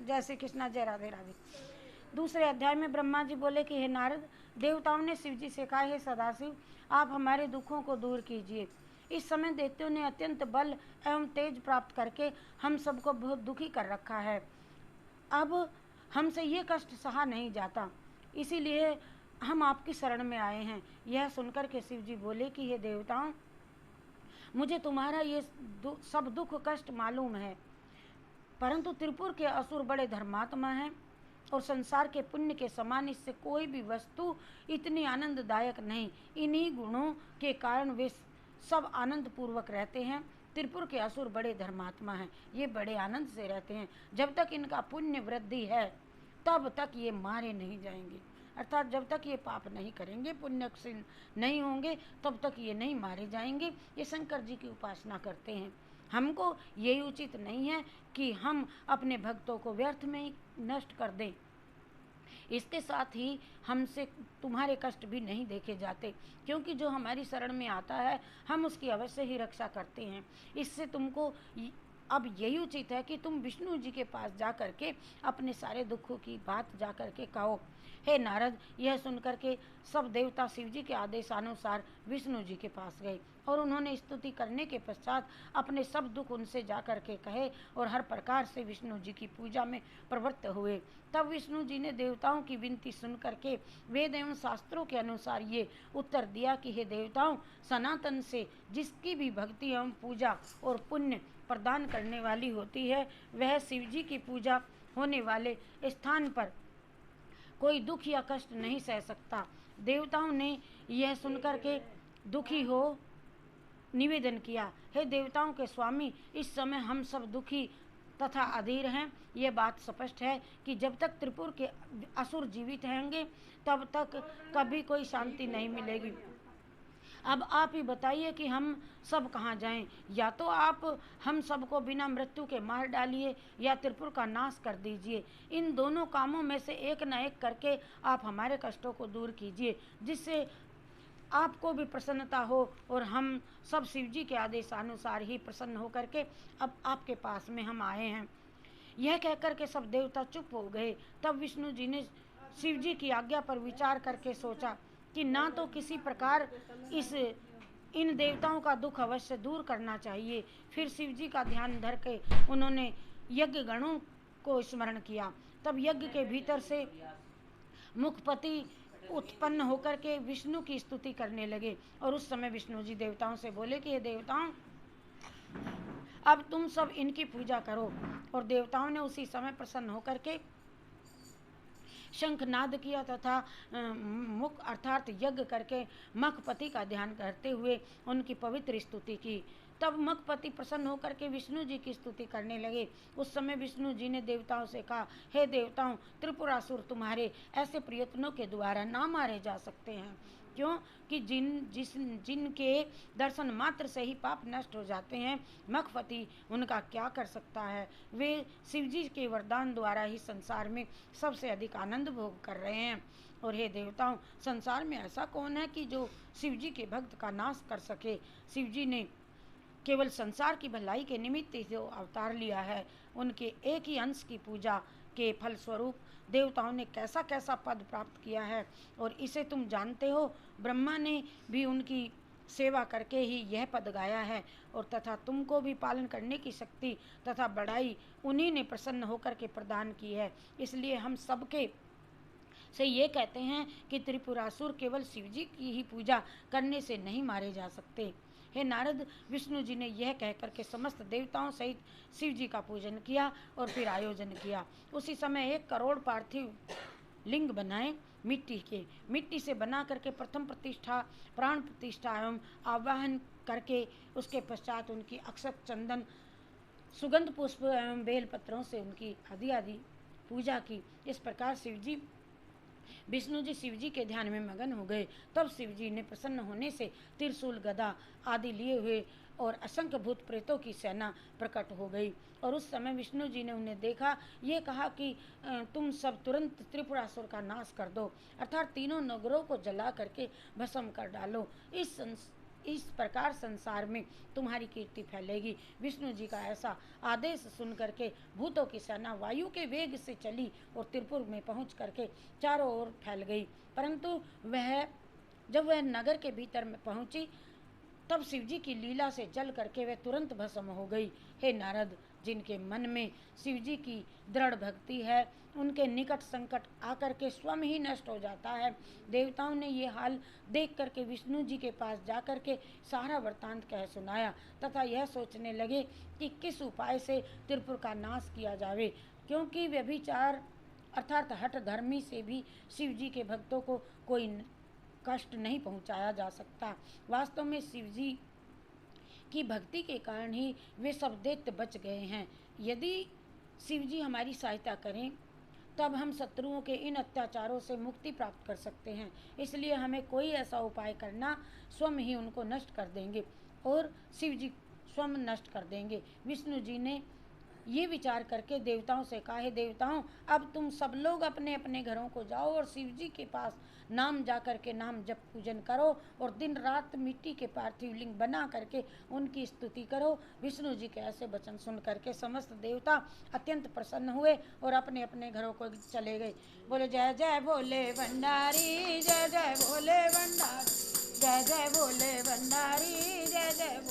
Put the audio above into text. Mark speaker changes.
Speaker 1: जय श्री कृष्णा, जय राधे राधे। दूसरे अध्याय में ब्रह्मा जी बोले कि हे नारद, देवताओं ने शिव जी से कहा, हे सदाशिव, आप हमारे दुखों को दूर कीजिए। इस समय दैत्यों ने अत्यंत बल एवं तेज प्राप्त करके हम सबको बहुत दुखी कर रखा है। अब हमसे ये कष्ट सहा नहीं जाता, इसीलिए हम आपकी शरण में आए हैं। यह सुनकर के शिव जी बोले कि हे देवताओं, मुझे तुम्हारा ये सब दुख कष्ट मालूम है, परंतु त्रिपुर के असुर बड़े धर्मात्मा हैं और संसार के पुण्य के समान इससे कोई भी वस्तु इतनी आनंददायक नहीं। इन्हीं गुणों के कारण वे सब आनंद पूर्वक रहते हैं। त्रिपुर के असुर बड़े धर्मात्मा हैं, ये बड़े आनंद से रहते हैं। जब तक इनका पुण्य वृद्धि है तब तक ये मारे नहीं जाएंगे, अर्थात जब तक ये पाप नहीं करेंगे, पुण्यशील नहीं होंगे, तब तक ये नहीं मारे जाएंगे। ये शंकर जी की उपासना करते हैं। हमको यही उचित नहीं है कि हम अपने भक्तों को व्यर्थ में ही नष्ट कर दें। इसके साथ ही हमसे तुम्हारे कष्ट भी नहीं देखे जाते, क्योंकि जो हमारी शरण में आता है हम उसकी अवश्य ही रक्षा करते हैं। इससे तुमको अब यही उचित है कि तुम विष्णु जी के पास जा कर के अपने सारे दुखों की बात जा कर के कहो। हे नारद, यह सुनकर के सब देवता शिव जी के आदेशानुसार विष्णु जी के पास गए और उन्होंने स्तुति करने के पश्चात अपने सब दुख उनसे जा कर के कहे और हर प्रकार से विष्णु जी की पूजा में प्रवृत्त हुए। तब विष्णु जी ने देवताओं की विनती सुन करके वेद एवं शास्त्रों के अनुसार ये उत्तर दिया कि हे देवताओं, सनातन से जिसकी भी भक्ति एवं पूजा और पुण्य प्रदान करने वाली होती है, वह शिव जी की पूजा होने वाले स्थान पर कोई दुख या कष्ट नहीं सह सकता। देवताओं ने यह सुनकर के दुखी हो निवेदन किया, हे देवताओं के स्वामी, इस समय हम सब दुखी तथा अधीर हैं। ये बात स्पष्ट है कि जब तक त्रिपुर के असुर जीवित रहेंगे तब तक कभी कोई शांति नहीं मिलेगी। अब आप ही बताइए कि हम सब कहाँ जाएं? या तो आप हम सबको बिना मृत्यु के मार डालिए या त्रिपुर का नाश कर दीजिए। इन दोनों कामों में से एक न एक करके आप हमारे कष्टों को दूर कीजिए, जिससे आपको भी प्रसन्नता हो और हम सब शिव जी के आदेशानुसार ही प्रसन्न होकर के अब आपके पास में हम आए हैं। यह कहकर के सब देवता चुप हो गए। तब विष्णु जी ने शिव जी की आज्ञा पर विचार करके सोचा कि ना तो किसी प्रकार इन देवताओं का दुख अवश्य दूर करना चाहिए। फिर शिव जी का ध्यान धर के उन्होंने यज्ञ गणों को स्मरण किया। तब यज्ञ के भीतर से मुखपति उत्पन्न होकर के विष्णु की स्तुति करने लगे और उस समय विष्णु जी देवताओं से बोले कि ये देवताओं, अब तुम सब इनकी पूजा करो। और देवताओं ने उसी समय प्रसन्न होकर के शंखनाद किया तथा मुख अर्थात यज्ञ करके मखपति का ध्यान करते हुए उनकी पवित्र स्तुति की। तब मखपति प्रसन्न होकर के विष्णु जी की स्तुति करने लगे। उस समय विष्णु जी ने देवताओं से कहा, हे देवताओं, त्रिपुरासुर तुम्हारे ऐसे प्रयत्नों के द्वारा ना मारे जा सकते हैं, क्यों कि जिनके दर्शन मात्र से ही पाप नष्ट हो जाते हैं, मखपति उनका क्या कर सकता है। वे शिवजी के वरदान द्वारा ही संसार में सबसे अधिक आनंद भोग कर रहे हैं। और हे देवताओं, संसार में ऐसा कौन है कि जो शिवजी के भक्त का नाश कर सके। शिवजी ने केवल संसार की भलाई के निमित्त ही जो अवतार लिया है, उनके एक ही अंश की पूजा के फलस्वरूप देवताओं ने कैसा कैसा पद प्राप्त किया है और इसे तुम जानते हो। ब्रह्मा ने भी उनकी सेवा करके ही यह पद गाया है और तथा तुमको भी पालन करने की शक्ति तथा बड़ाई उन्हीं ने प्रसन्न होकर के प्रदान की है। इसलिए हम सबके से ये कहते हैं कि त्रिपुरासुर केवल शिवजी की ही पूजा करने से नहीं मारे जा सकते। हे नारद, विष्णु जी ने यह कहकर के समस्त देवताओं सहित शिव जी का पूजन किया और फिर आयोजन किया। उसी समय 1 करोड़ पार्थिव लिंग बनाए मिट्टी से बना करके प्रथम प्रतिष्ठा, प्राण प्रतिष्ठा एवं आवाहन करके उसके पश्चात उनकी अक्षत, चंदन, सुगंध पुष्प एवं बेल पत्रों से उनकी आदि पूजा की। इस प्रकार विष्णु जी शिव जी के ध्यान में मगन हो गए। तब शिव जी ने प्रसन्न होने से त्रिशूल, गदा आदि लिए हुए और असंख्य भूत प्रेतों की सेना प्रकट हो गई। और उस समय विष्णु जी ने उन्हें देखा, ये कहा कि तुम सब तुरंत त्रिपुरासुर का नाश कर दो, अर्थात तीनों नगरों को जला करके भस्म कर डालो। इस इस प्रकार संसार में तुम्हारी कीर्ति फैलेगी। विष्णु जी का ऐसा आदेश सुन करके भूतों की सेना वायु के वेग से चली और त्रिपुर में पहुंच करके चारों ओर फैल गई। परंतु जब वह नगर के भीतर में पहुंची तब शिव जी की लीला से जल करके वह तुरंत भस्म हो गई। हे नारद, जिनके मन में शिव जी की दृढ़ भक्ति है उनके निकट संकट आकर के स्वयं ही नष्ट हो जाता है। देवताओं ने ये हाल देख करके विष्णु जी के पास जा करके सारा वृत्तांत कह सुनाया तथा यह सोचने लगे कि किस उपाय से त्रिपुर का नाश किया जावे, क्योंकि व्यभिचार अर्थात हठ धर्मी से भी शिव जी के भक्तों को कोई कष्ट नहीं पहुंचाया जा सकता। वास्तव में शिव जी की भक्ति के कारण ही वे सब दैत्य बच गए हैं। यदि शिव जी हमारी सहायता करें तब हम शत्रुओं के इन अत्याचारों से मुक्ति प्राप्त कर सकते हैं। इसलिए हमें कोई ऐसा उपाय करना, स्वयं ही उनको नष्ट कर देंगे और शिव जी स्वयं नष्ट कर देंगे। विष्णु जी ने ये विचार करके देवताओं से कहा, हे देवताओं, अब तुम सब लोग अपने अपने घरों को जाओ और शिव जी के पास नाम जा करके नाम जप पूजन करो और दिन रात मिट्टी के पार्थिव लिंग बना करके उनकी स्तुति करो। विष्णु जी के ऐसे वचन सुन करके समस्त देवता अत्यंत प्रसन्न हुए और अपने अपने घरों को चले गए। बोले जय जय भोले भंडारी, जय जय भोले भंडारी, जय जय भोले भंडारी, जय जय